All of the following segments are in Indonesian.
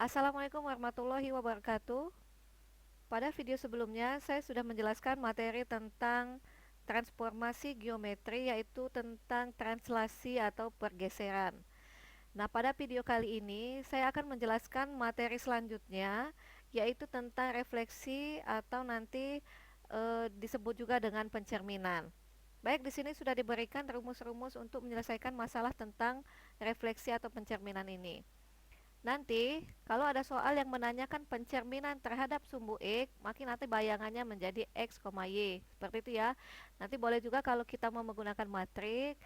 Assalamualaikum warahmatullahi wabarakatuh. Pada video sebelumnya, saya sudah menjelaskan materi tentang transformasi geometri, yaitu tentang translasi atau pergeseran. Nah, pada video kali ini, saya akan menjelaskan materi selanjutnya, yaitu tentang refleksi atau nanti disebut juga dengan pencerminan. Baik, di sini sudah diberikan rumus-rumus untuk menyelesaikan masalah tentang refleksi atau pencerminan ini. Nanti, kalau ada soal yang menanyakan pencerminan terhadap sumbu X, maka nanti bayangannya menjadi X, Y. Seperti itu ya. Nanti boleh juga kalau kita mau menggunakan matriks,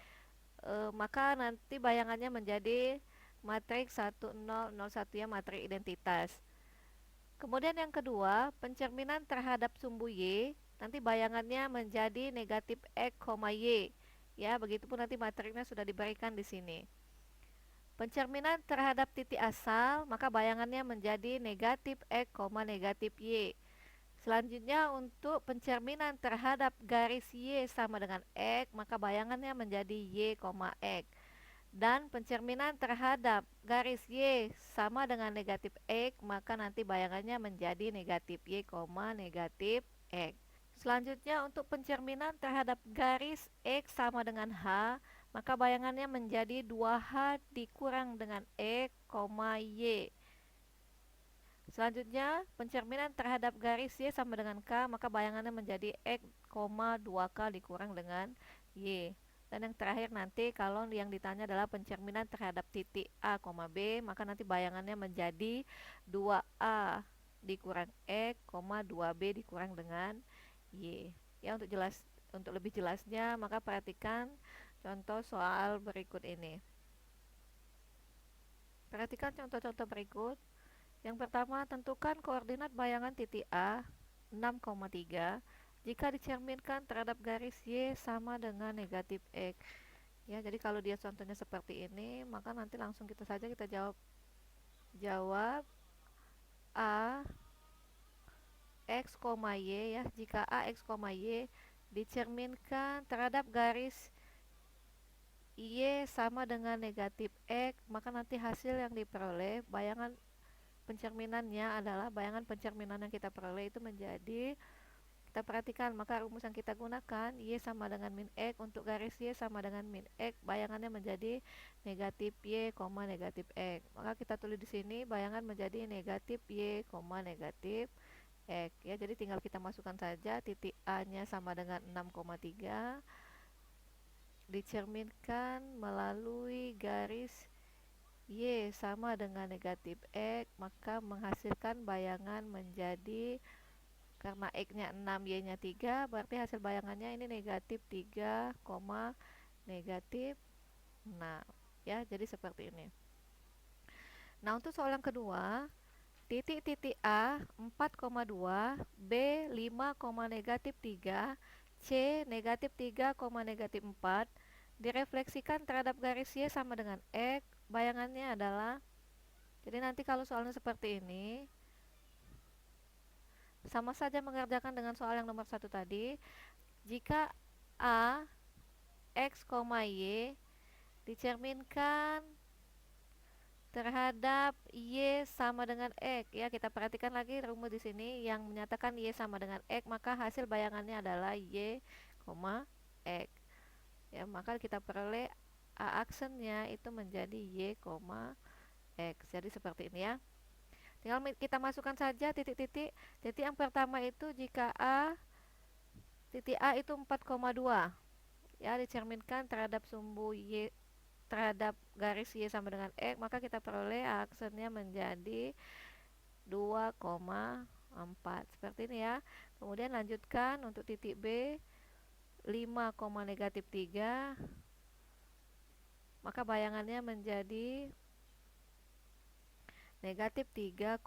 maka nanti bayangannya menjadi matriks 1, 0, 0, 1 ya, matriks identitas. Kemudian yang kedua, pencerminan terhadap sumbu Y, nanti bayangannya menjadi negatif X, Y. Ya, begitupun nanti matriksnya sudah diberikan di sini. Pencerminan terhadap titik asal, maka bayangannya menjadi negatif X, negatif Y. Selanjutnya untuk pencerminan terhadap garis Y sama dengan X, maka bayangannya menjadi Y, X. Dan pencerminan terhadap garis Y sama dengan negatif X, maka nanti bayangannya menjadi negatif Y, negatif X. Selanjutnya untuk pencerminan terhadap garis X sama dengan H, maka bayangannya menjadi 2H dikurang dengan X, Y. Selanjutnya pencerminan terhadap garis Y sama dengan K, maka bayangannya menjadi X, 2K dikurang dengan Y. Dan yang terakhir nanti kalau yang ditanya adalah pencerminan terhadap titik A, B, maka nanti bayangannya menjadi 2A dikurang X, 2B dikurang dengan Y. Ya, untuk lebih jelasnya maka perhatikan contoh soal berikut ini. Perhatikan contoh-contoh berikut. Yang pertama, tentukan koordinat bayangan titik A 6,3 jika dicerminkan terhadap garis Y sama dengan negatif X. Ya, jadi kalau dia contohnya seperti ini, maka nanti langsung kita jawab A X, Y ya. Jika A X, Y dicerminkan terhadap garis Y sama dengan negatif X, maka nanti hasil yang diperoleh bayangan pencerminan yang kita peroleh itu menjadi, kita perhatikan maka rumus yang kita gunakan Y sama dengan min X. Untuk garis Y sama dengan min X, bayangannya menjadi negatif Y, negatif X. Maka kita tulis di sini bayangan menjadi negatif Y, negatif X ya. Jadi tinggal kita masukkan saja titik A nya sama dengan 6,3 dicerminkan melalui garis Y sama dengan negatif X, maka menghasilkan bayangan menjadi, karena X nya 6, Y nya 3, berarti hasil bayangannya ini negatif 3, negatif 6 ya. Jadi seperti ini. Nah, untuk soal yang kedua, titik-titik A 4,2, B 5, negatif 3, C negatif 3, negatif 4 direfleksikan terhadap garis Y sama dengan X. Bayangannya adalah, jadi nanti kalau soalnya seperti ini, sama saja mengerjakan dengan soal yang nomor 1 tadi. Jika A X, Y dicerminkan terhadap Y sama dengan X ya, kita perhatikan lagi rumus di sini yang menyatakan Y sama dengan X, maka hasil bayangannya adalah Y, X ya. Maka kita peroleh A aksennya itu menjadi Y, X. Jadi seperti ini ya. Tinggal kita masukkan saja titik-titik. Titik yang pertama itu jika titik A itu 4,2 ya, dicerminkan terhadap sumbu Y, terhadap garis Y sama dengan X, maka kita peroleh aksennya menjadi 2,4 seperti ini ya. Kemudian lanjutkan untuk titik B 5, negatif 3, maka bayangannya menjadi negatif 3,5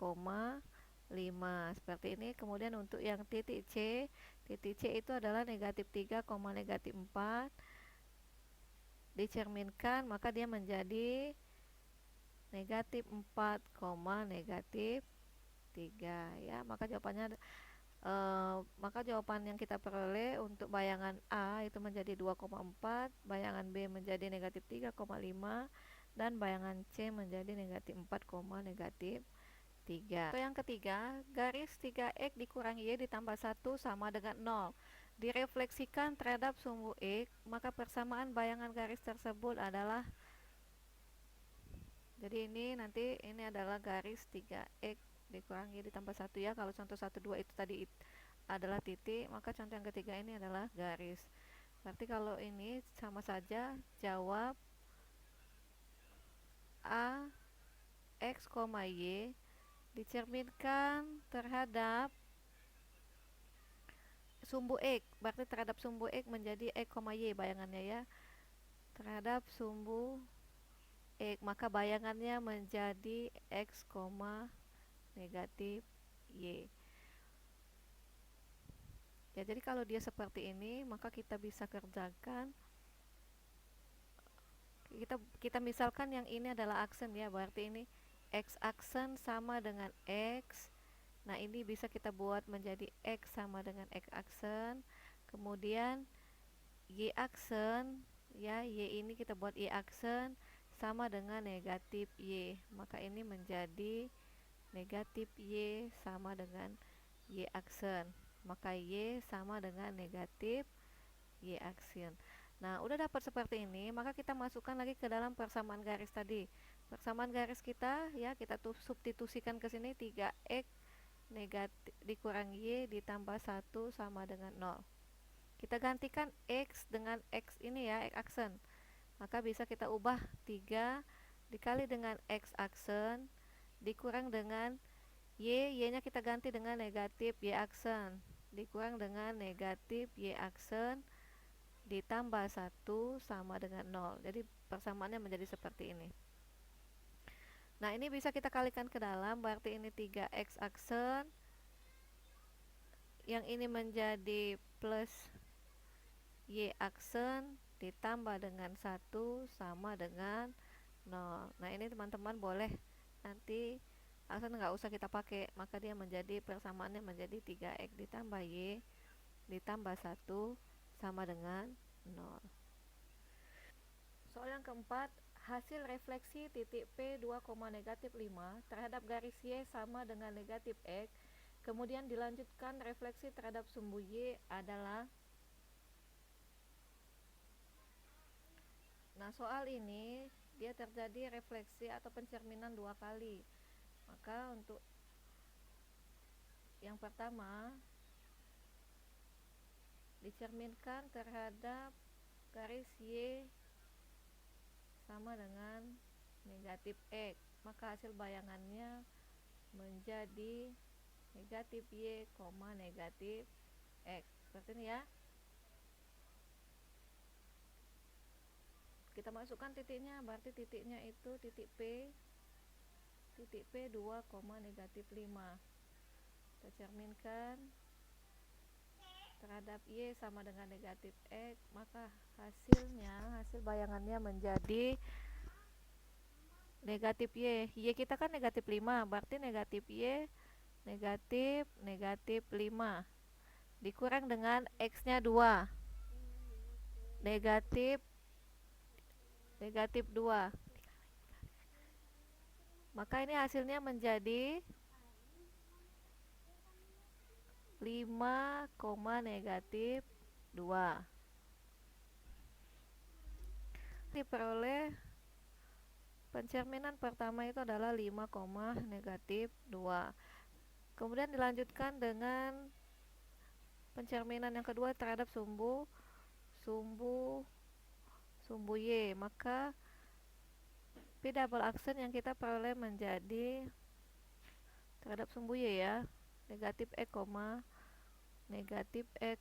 seperti ini. Kemudian untuk yang titik C itu adalah negatif 3, negatif 4 dicerminkan, maka dia menjadi negatif 4, negatif 3 ya. Maka jawaban yang kita peroleh untuk bayangan A itu menjadi 2,4, bayangan B menjadi negatif 3,5, dan bayangan C menjadi negatif 4, negatif 3. Atau yang ketiga, garis 3X dikurangi Y ditambah 1 sama dengan 0. Direfleksikan terhadap sumbu X, maka persamaan bayangan garis tersebut adalah, jadi ini nanti ini adalah garis 3X dikurangi Y ditambah 1 ya. Kalau contoh 1, 2 itu tadi adalah titik, maka contoh yang ketiga ini adalah garis. Berarti kalau ini sama saja, jawab A, X, Y dicerminkan terhadap sumbu X, berarti terhadap sumbu X menjadi X, Y bayangannya ya, terhadap sumbu X, maka bayangannya menjadi X, negatif Y ya. Jadi kalau dia seperti ini, maka kita bisa kerjakan, kita misalkan yang ini adalah aksen ya, berarti ini X aksen sama dengan X. Nah, ini bisa kita buat menjadi X sama dengan X aksen. Kemudian Y aksen ya, Y ini kita buat Y aksen sama dengan negatif Y. Maka ini menjadi negatif Y sama dengan Y aksen. Maka Y sama dengan negatif Y aksen. Nah, udah dapat seperti ini, maka kita masukkan lagi ke dalam persamaan garis tadi. Persamaan garis kita ya, kita substitusikan ke sini 3X negatif dikurangi Y ditambah 1 sama dengan 0. Kita gantikan X dengan X ini ya, X aksen. Maka bisa kita ubah 3 dikali dengan X aksen dikurang dengan Y nya kita ganti dengan negatif Y aksen dikurang dengan negatif Y aksen ditambah 1 sama dengan 0. Jadi persamaannya menjadi seperti ini. Nah, ini bisa kita kalikan ke dalam, berarti ini 3X aksen, yang ini menjadi plus Y aksen ditambah dengan 1 sama dengan 0. Nah, ini teman-teman boleh nanti aksen nggak usah kita pakai, maka dia menjadi persamaannya menjadi 3X ditambah Y ditambah 1 sama dengan 0. Soal yang keempat, hasil refleksi titik P 2, negatif 5 terhadap garis Y sama dengan negatif X, kemudian dilanjutkan refleksi terhadap sumbu Y adalah. Nah, soal ini dia terjadi refleksi atau pencerminan 2 kali. Maka untuk yang pertama dicerminkan terhadap garis Y sama dengan negatif X, maka hasil bayangannya menjadi negatif Y, negatif X. Seperti ini ya. Kita masukkan titiknya, berarti titiknya itu titik P 2, negatif 5. Kita cerminkan terhadap Y sama dengan negatif X, maka hasil bayangannya menjadi negatif Y. Y kita kan negatif 5, berarti negatif Y negatif 5 dikurang dengan X nya 2 negatif 2, maka ini hasilnya menjadi 5, negatif 2. Diperoleh pencerminan pertama itu adalah 5, negatif 2. Kemudian dilanjutkan dengan pencerminan yang kedua terhadap sumbu Y, maka P double aksen yang kita peroleh menjadi terhadap sumbu Y ya, negatif E, negatif E,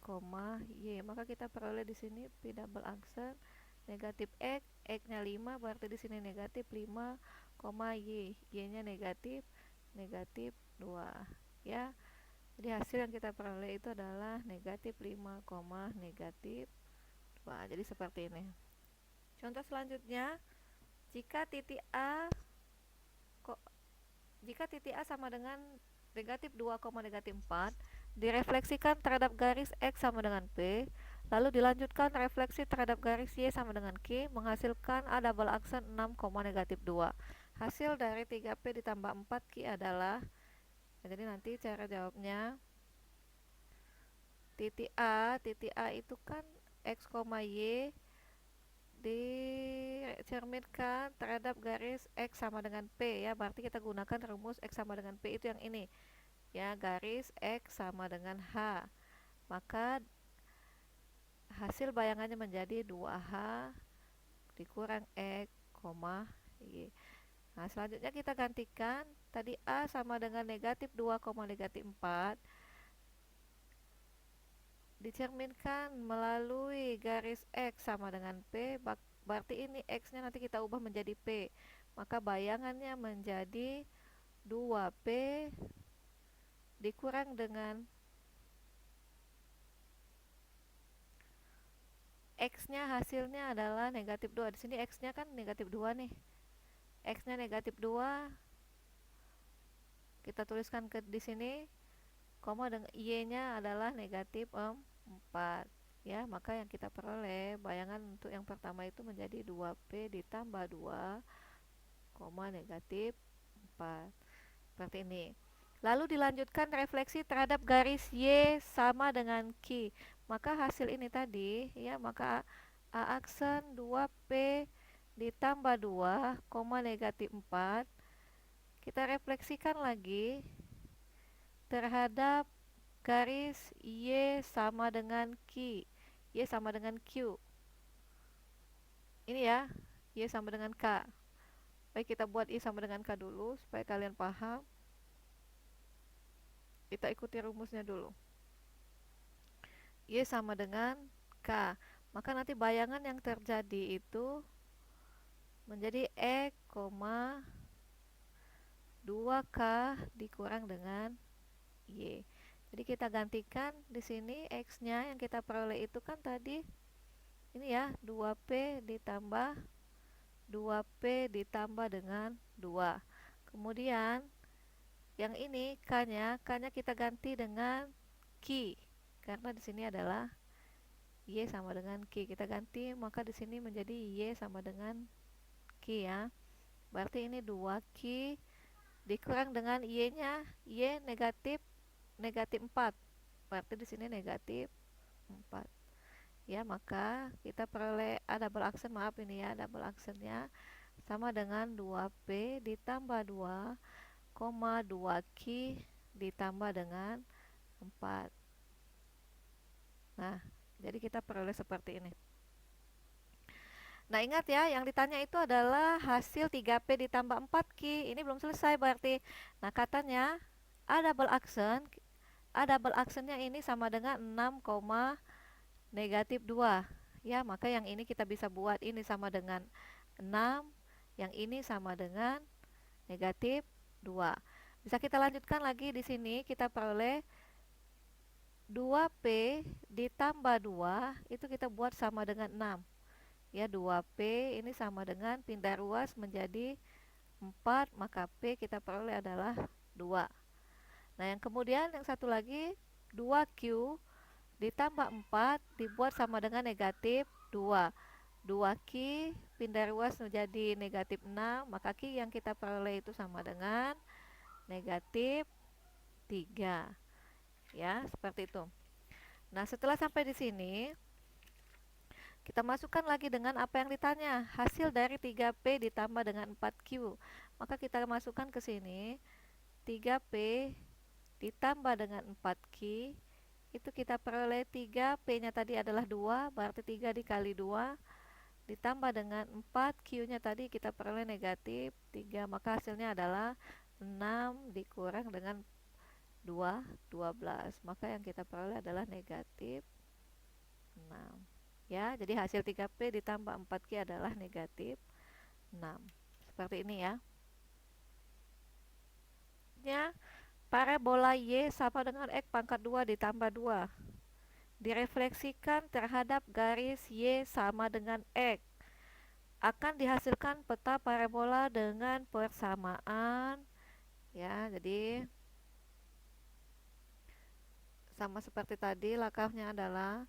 Y. Maka kita peroleh di sini P double aksen negatif X, X-nya 5, berarti di sini negatif 5, Y. Y-nya negatif 2 ya. Jadi hasil yang kita peroleh itu adalah negatif 5, negatif 2. Jadi seperti ini. Contoh selanjutnya, jika titik A sama dengan negatif 2, negatif 4 direfleksikan terhadap garis X sama dengan P, lalu dilanjutkan refleksi terhadap garis Y sama dengan Q, menghasilkan A double aksen 6, negatif 2. Hasil dari 3P ditambah 4Q adalah, jadi nanti cara jawabnya, titik A itu kan X, Y dicerminkan terhadap garis X sama dengan P ya, berarti kita gunakan rumus X sama dengan P itu yang ini ya, garis X sama dengan H, maka hasil bayangannya menjadi 2H dikurang X, Y. Nah selanjutnya kita gantikan, tadi A sama dengan negatif 2, negatif 4 dicerminkan melalui garis X sama dengan P, berarti ini X nya nanti kita ubah menjadi P, maka bayangannya menjadi 2P dikurang dengan X nya hasilnya adalah negatif 2. Di sini X nya kan negatif 2 nih, X nya negatif 2 kita tuliskan di sini, dengan Y nya adalah negatif 4 ya, maka yang kita peroleh bayangan untuk yang pertama itu menjadi 2P ditambah 2, negatif 4 seperti ini. Lalu dilanjutkan refleksi terhadap garis Y sama dengan Q, maka hasil ini tadi ya, maka A aksen 2P ditambah 2, negatif 4 kita refleksikan lagi terhadap garis Y sama dengan Q, Y sama dengan Q ini ya, Y sama dengan K. Baik, kita buat Y sama dengan K dulu supaya kalian paham. Kita ikuti rumusnya dulu. Y sama dengan K, maka nanti bayangan yang terjadi itu menjadi X, 2K dikurang dengan Y. Jadi kita gantikan di sini X-nya yang kita peroleh itu kan tadi ini ya, 2P ditambah 2P ditambah dengan 2. Kemudian yang ini K-nya kita ganti dengan Q. Karena di sini adalah Y sama dengan Q. Kita ganti, maka di sini menjadi Y sama dengan Q ya. Berarti ini 2Q dikurang dengan Y-nya, Y negatif 4. Berarti di sini negatif 4. Ya, maka kita peroleh A double aksen, maaf ini ya, double aksennya sama dengan 2P ditambah 2, 2Q ditambah dengan 4. Nah, jadi kita peroleh seperti ini. Nah, ingat ya, yang ditanya itu adalah hasil 3P ditambah 4Q. Ini belum selesai berarti. Nah, katanya A double aksennya ini sama dengan 6, negatif 2 ya, maka yang ini kita bisa buat ini sama dengan 6, yang ini sama dengan negatif 2. Bisa kita lanjutkan lagi di sini, kita peroleh 2P ditambah 2 itu kita buat sama dengan 6 ya, 2P ini sama dengan pindah ruas menjadi 4, maka P kita peroleh adalah 2. Nah, yang kemudian yang satu lagi 2Q ditambah 4 dibuat sama dengan negatif 2. 2Q pindah ruas menjadi negatif 6, maka Q yang kita peroleh itu sama dengan negatif 3. Ya, seperti itu. Nah, setelah sampai di sini, kita masukkan lagi dengan apa yang ditanya. Hasil dari 3P ditambah dengan 4Q. Maka kita masukkan ke sini. 3P ditambah dengan 4Q itu kita peroleh 3P nya tadi adalah 2, berarti 3 dikali 2 ditambah dengan 4Q nya tadi kita peroleh negatif 3, maka hasilnya adalah 6 dikurang dengan 2, 12, maka yang kita peroleh adalah negatif 6 ya. Jadi hasil 3P ditambah 4Q adalah negatif 6, seperti ini ya. Parabola Y sama dengan X pangkat 2 ditambah 2 direfleksikan terhadap garis Y sama dengan X. Akan dihasilkan peta parabola dengan persamaan ya. Jadi sama seperti tadi, langkahnya adalah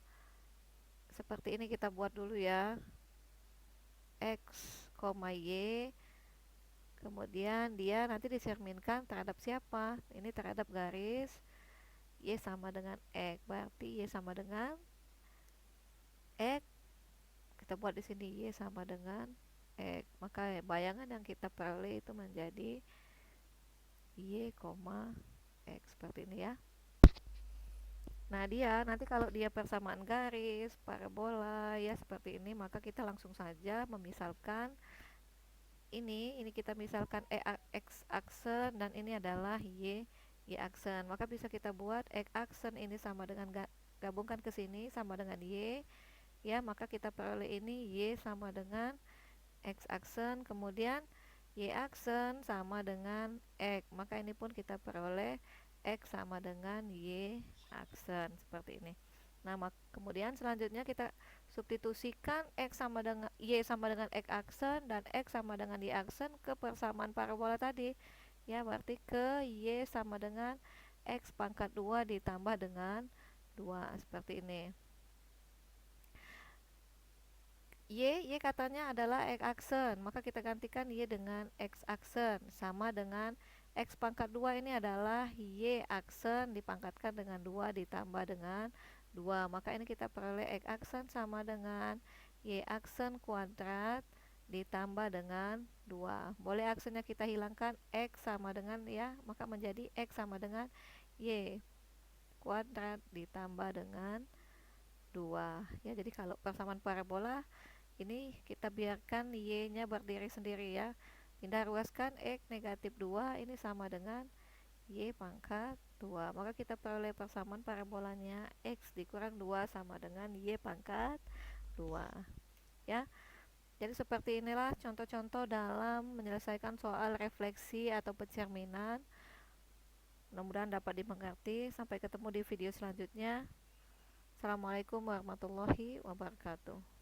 seperti ini, kita buat dulu ya. X, Y Kemudian dia nanti dicerminkan terhadap siapa? Ini terhadap garis Y sama dengan X. Berarti Y sama dengan X. Kita buat di sini Y sama dengan X. Maka bayangan yang kita peroleh itu menjadi Y, X seperti ini ya. Nah, dia nanti kalau dia persamaan garis, parabola ya seperti ini, maka kita langsung saja memisalkan ini kita misalkan X aksen dan ini adalah Y aksen. Maka bisa kita buat X aksen ini sama dengan gabungkan ke sini sama dengan Y ya, maka kita peroleh ini Y sama dengan X aksen, kemudian Y aksen sama dengan X, maka ini pun kita peroleh X sama dengan Y aksen seperti ini. Nah, kemudian selanjutnya kita substitusikan X sama dengan Y sama dengan X aksen dan X sama dengan Y aksen ke persamaan parabola tadi ya, berarti ke Y sama dengan X pangkat 2 ditambah dengan 2 seperti ini. Y katanya adalah X aksen, maka kita gantikan Y dengan X aksen sama dengan X pangkat 2 ini adalah Y aksen dipangkatkan dengan 2 ditambah dengan 2, maka ini kita peroleh X aksen sama dengan Y aksen kuadrat ditambah dengan 2. Boleh aksennya kita hilangkan, X sama dengan ya, maka menjadi X sama dengan Y kuadrat ditambah dengan 2 ya. Jadi kalau persamaan parabola ini kita biarkan Y-nya berdiri sendiri ya. Pindah ruaskan X negatif 2 ini sama dengan Y pangkat 2. Maka kita peroleh persamaan parabolanya X dikurang 2 sama dengan Y pangkat 2 ya. Jadi seperti inilah contoh-contoh dalam menyelesaikan soal refleksi atau pencerminan. Mudah-mudahan dapat dimengerti. Sampai ketemu di video selanjutnya. Assalamualaikum warahmatullahi wabarakatuh.